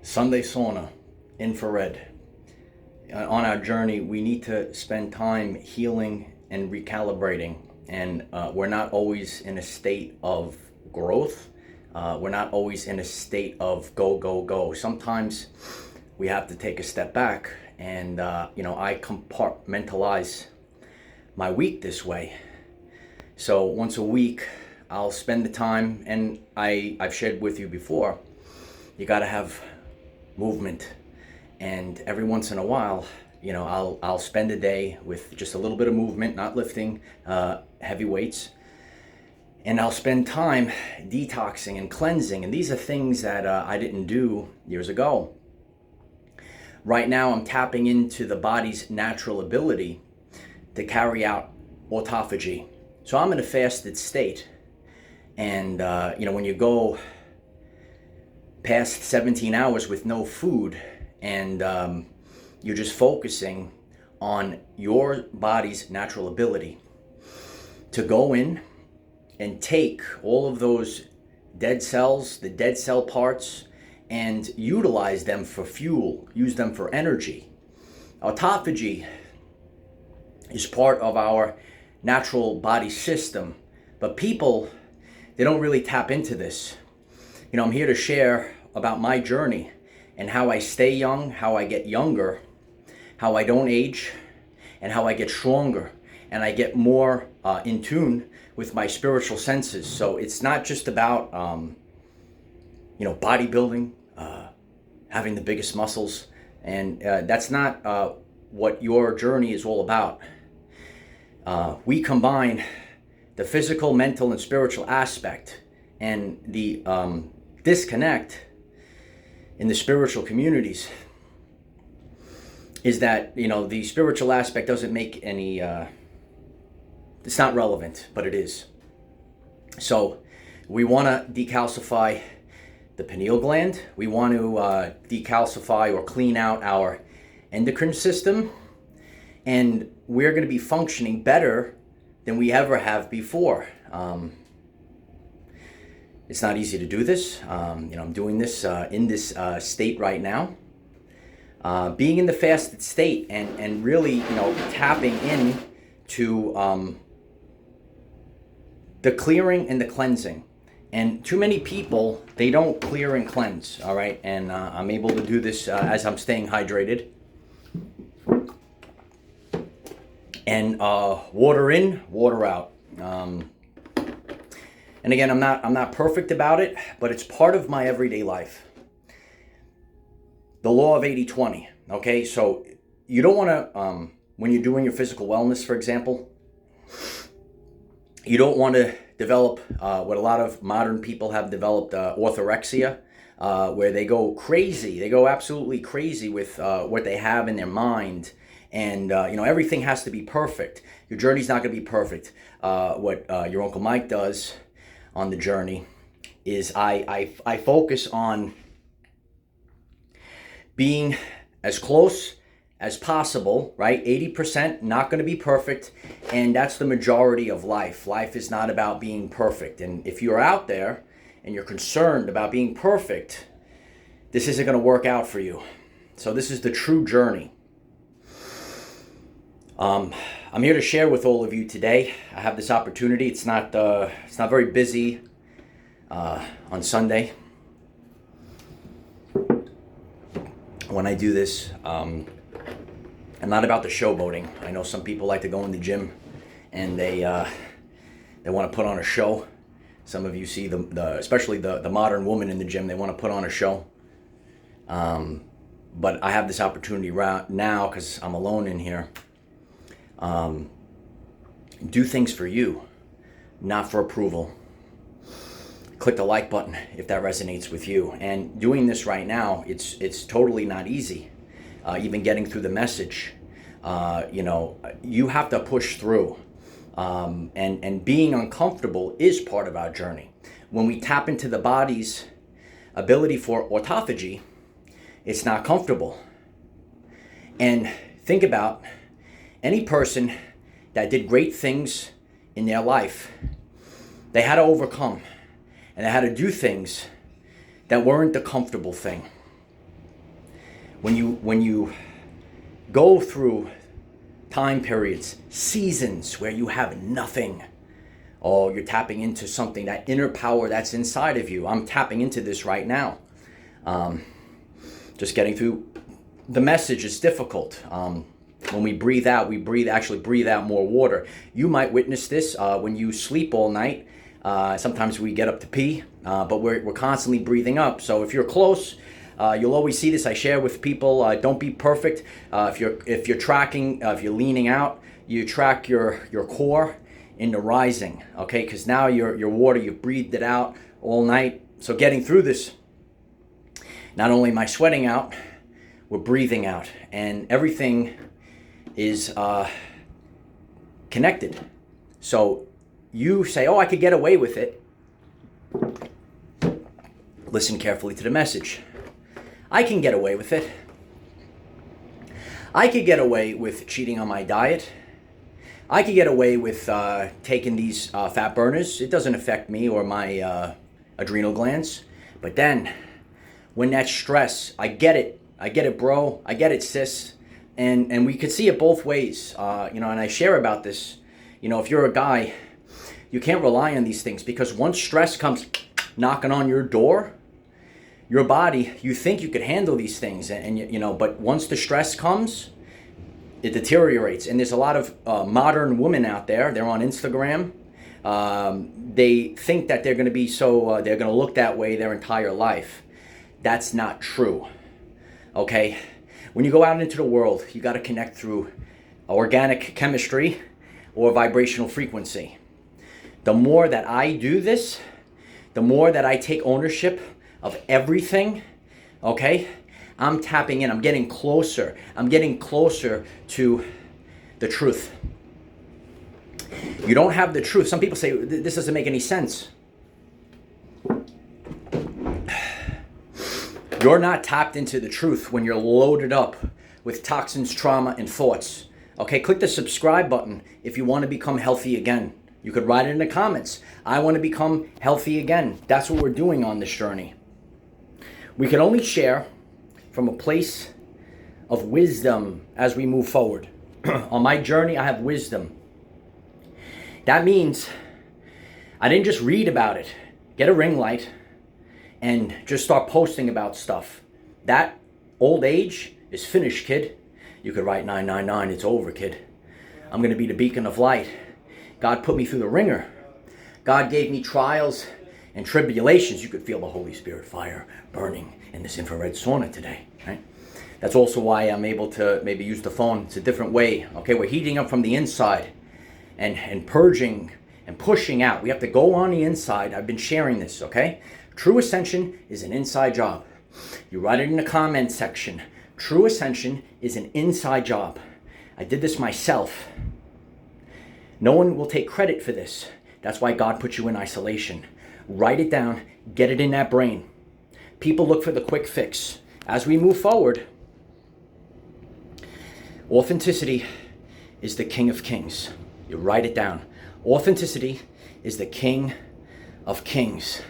Sunday sauna, infrared. On our journey, we need to spend time healing and recalibrating. And we're not always in a state of growth. We're not always in a state of go, go, go. Sometimes we have to take a step back. And, I compartmentalize my week this way. So once a week, I'll spend the time, and I've shared with you before, you got to have movement. And every once in a while, I'll spend a day with just a little bit of movement, not lifting heavy weights. And I'll spend time detoxing and cleansing. And these are things that I didn't do years ago. Right now, I'm tapping into the body's natural ability to carry out autophagy. So I'm in a fasted state. And, when you go past 17 hours with no food, and you're just focusing on your body's natural ability to go in and take all of those dead cells, the dead cell parts, and utilize them for fuel, use them for energy. Autophagy is part of our natural body system, but people, they don't really tap into this. I'm here to share about my journey and how I stay young, how I get younger, how I don't age, and how I get stronger, and I get more in tune with my spiritual senses. So it's not just about bodybuilding, having the biggest muscles, and that's not what your journey is all about. We combine the physical, mental, and spiritual aspect, and the disconnect in the spiritual communities is that, the spiritual aspect doesn't make any, it's not relevant, but it is. So we want to decalcify the pineal gland. We want to decalcify or clean out our endocrine system. And we're going to be functioning better than we ever have before. It's not easy to do this. I'm doing this in this state right now. Being in the fasted state and really, tapping in to the clearing and the cleansing. And too many people, they don't clear and cleanse, all right? And I'm able to do this as I'm staying hydrated. And water in, water out. And again, I'm not perfect about it, but it's part of my everyday life. The law of 80-20, okay? So you don't want to, when you're doing your physical wellness, for example, you don't want to develop what a lot of modern people have developed, orthorexia, where they go crazy. They go absolutely crazy with what they have in their mind. And, everything has to be perfect. Your journey's not going to be perfect. What your Uncle Mike does on the journey is I focus on being as close as possible, right? 80%, not going to be perfect. And that's the majority of life. Life is not about being perfect. And if you're out there and you're concerned about being perfect, this isn't going to work out for you. So this is the true journey. I'm here to share with all of you today. I have this opportunity. It's not very busy on Sunday. When I do this, I'm not about the showboating. I know some people like to go in the gym and they want to put on a show. Some of you see especially the modern woman in the gym. They want to put on a show. But I have this opportunity right now because I'm alone in here. Do things for you, not for approval. Click the like button if that resonates with you. And doing this right now, it's totally not easy. Even getting through the message, you have to push through. And being uncomfortable is part of our journey. When we tap into the body's ability for autophagy, it's not comfortable. And think about any person that did great things in their life. They had to overcome, and they had to do things that weren't the comfortable thing. when you go through time periods, seasons where you have nothing, oh, you're tapping into something, that inner power that's inside of you. I'm tapping into this right now. Just getting through the message is difficult. When we breathe out, actually breathe out more water. You might witness this when you sleep all night. Sometimes we get up to pee, but we're constantly breathing up. So if you're close, you'll always see this. I share with people, don't be perfect. If you're tracking, if you're leaning out, you track your core in the rising, okay? Because now your water, you've breathed it out all night. So getting through this, not only am I sweating out, we're breathing out, and everything is connected. So you say, oh, I could get away with it. Listen carefully to the message. I can get away with it. I could get away with cheating on my diet. I could get away with taking these fat burners. It doesn't affect me or my adrenal glands. But then, when that stress, I get it, bro. I get it, sis. And we could see it both ways. And I share about this. If you're a guy, you can't rely on these things, because once stress comes knocking on your door, your body, you think you could handle these things, but once the stress comes, it deteriorates. And there's a lot of modern women out there. They're on Instagram. They think that they're going to be they're going to look that way their entire life. That's not true. Okay? When you go out into the world, you got to connect through organic chemistry or vibrational frequency. The more that I do this, the more that I take ownership of everything, okay? I'm tapping in. I'm getting closer. I'm getting closer to the truth. You don't have the truth. Some people say, this doesn't make any sense. You're not tapped into the truth when you're loaded up with toxins, trauma, and thoughts. Okay, click the subscribe button if you want to become healthy again. You could write it in the comments. I want to become healthy again. That's what we're doing on this journey. We can only share from a place of wisdom as we move forward. On my journey, I have wisdom. That means I didn't just read about it, get a ring light, and just start posting about stuff. That old age is finished, kid. You could write 999, it's over, kid. I'm going to be the beacon of light. God put me through the ringer. God gave me trials and tribulations. You could feel the Holy Spirit fire burning in this infrared sauna today, right? That's also why I'm able to maybe use the phone. It's a different way. Okay, we're heating up from the inside and purging and pushing out. We have to go on the inside. I've been sharing this, okay? True ascension is an inside job. You write it in the comment section. True ascension is an inside job. I did this myself. No one will take credit for this. That's why God put you in isolation. Write it down. Get it in that brain. People look for the quick fix. As we move forward, authenticity is the king of kings. You write it down. Authenticity is the king of kings.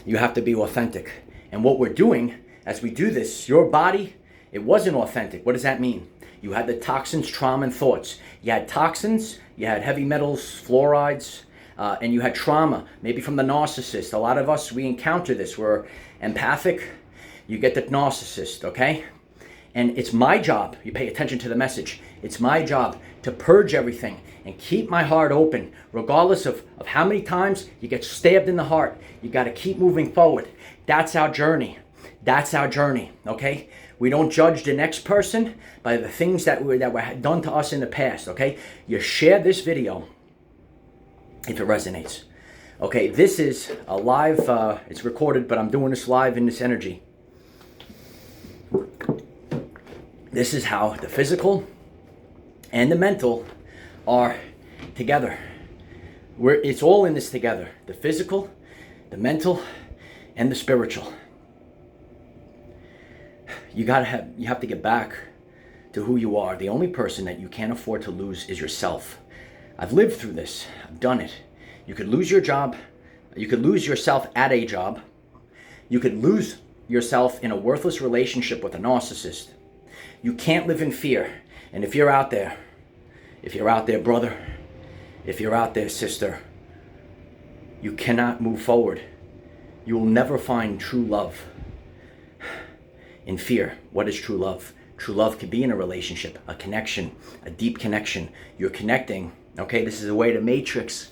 You have to be authentic. And what we're doing as we do this, your body, it wasn't authentic. What does that mean? You had the toxins, trauma, and thoughts. You had toxins, you had heavy metals, fluorides, and you had trauma, maybe from the narcissist. A lot of us, we encounter this. We're empathic. You get the narcissist, okay? And it's my job, you pay attention to the message, it's my job to purge everything and keep my heart open, regardless of how many times you get stabbed in the heart. You got to keep moving forward. That's our journey. That's our journey, okay? We don't judge the next person by the things that were done to us in the past, okay? You share this video if it resonates. Okay, this is a live, it's recorded, but I'm doing this live in this energy. This is how the physical and the mental are together. It's all in this together. The physical, the mental, and the spiritual. You have to get back to who you are. The only person that you can't afford to lose is yourself. I've lived through this. I've done it. You could lose your job. You could lose yourself at a job. You could lose yourself in a worthless relationship with a narcissist. You can't live in fear. And if you're out there, brother, if you're out there, sister, you cannot move forward. You will never find true love in fear. What is true love? True love could be in a relationship, a connection, a deep connection. You're connecting. Okay, this is the way the Matrix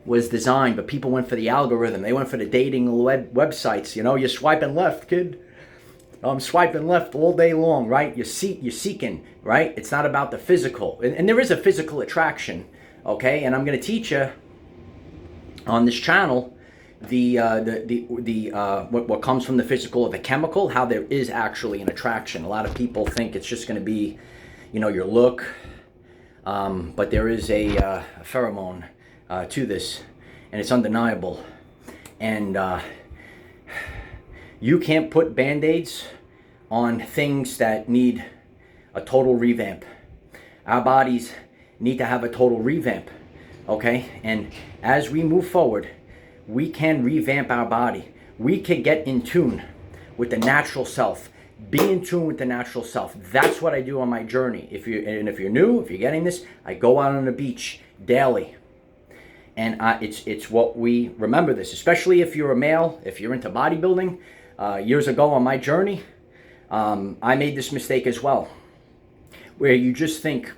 was designed, but people went for the algorithm. They went for the dating websites. You know, you're swiping left, kid. I'm swiping left all day long, right? You're seeking, right? It's not about the physical. And there is a physical attraction, okay? And I'm going to teach you on this channel what comes from the physical or the chemical, how there is actually an attraction. A lot of people think it's just going to be, you know, your look, but there is a pheromone to this, and it's undeniable. And you can't put band-aids on things that need a total revamp. Our bodies need to have a total revamp, okay? And as we move forward, we can revamp our body. We can get in tune with the natural self. Be in tune with the natural self. That's what I do on my journey. If you're new, if you're getting this, I go out on the beach daily. And it's what we remember this, especially if you're a male, if you're into bodybuilding. Years ago on my journey, I made this mistake as well, where you just think,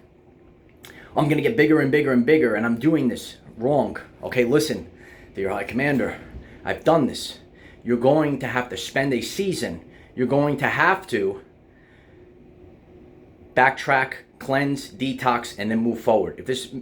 I'm going to get bigger and bigger and bigger, and I'm doing this wrong. Okay, listen, dear High Commander, I've done this. You're going to have to spend a season. You're going to have to backtrack, cleanse, detox, and then move forward. If this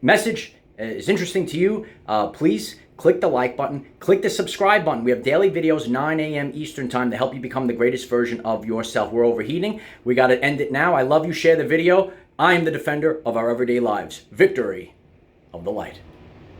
message is interesting to you, please click the like button, click the subscribe button. We have daily videos, 9 a.m. Eastern time, to help you become the greatest version of yourself. We're overheating. We got to end it now. I love you. Share the video. I am the defender of our everyday lives. Victory of the light.